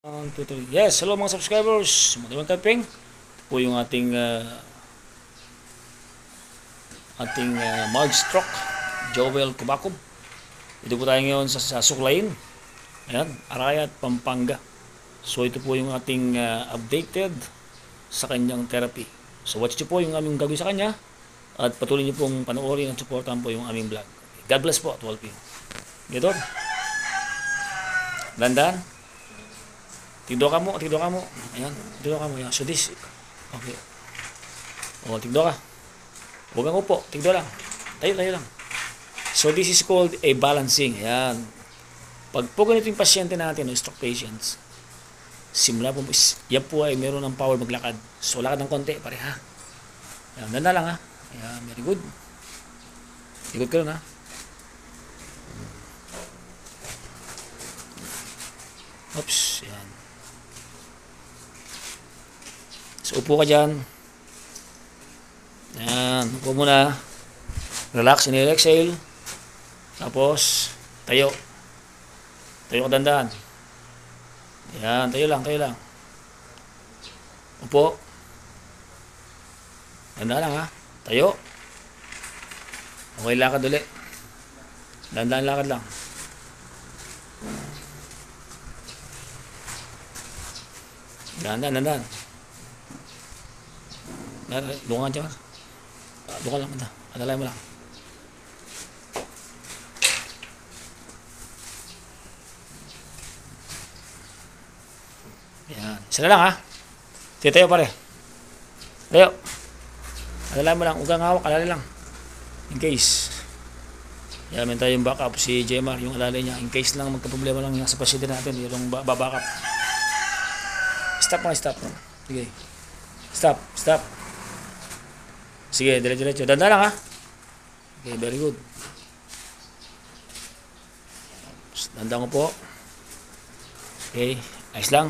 1, 2, 3. Yes, hello mga subscribers. Magandang kaping. Ito po yung ating Magstroke Joel Kubakob. Ito po tayo ngayon sa Suklayin. Ayan, Arayat, Pampanga. So ito po yung ating updated sa kanyang therapy. So watch nyo po yung aming gagawin sa kanya at patuloy nyo pong panoorin at supportan po yung aming vlog. God bless po at all. Gito. Dandan. Tigdo ka mo. Ayan, tigdo ka mo. Ayan. So this, okay. O, tigdo ka. Huwag kang upo, tigdo lang. Tayo lang. So this is called a balancing. Ayan. Pag po ganito yung pasyente natin, stroke patients, simula po, yan po ay meron ng power maglakad. So lakad ng konti, pare ha. Ayan, ganda lang ha. Ayan, very good. Ikot ka lang ha. Oops, ayan. So, upo ka dyan. Ayan, upo muna. Relax, inhale, exhale. Tapos, tayo. Tayo ka dandan. Ayan, tayo lang. Upo. Dandan lang ha. Tayo. Okay, lakad ulit. Dandan lakad lang. Dandan. Doon ka dyan. Doon ka lang. Adalay mo lang. Ayan. Isa na lang ha. Tayo pare. Tayo. Adalay mo lang. Huwag kang hawak. Alalay lang. In case. Ayan, may tayong backup. Si Jemar, yung alalay niya. In case lang magka-problema lang sa pasyente natin. Yung babackup. Stop. Sige. Stop. Sige, diretso. Dandan lang ha. Okay, very good. Dandan ko po. Okay, ayos lang.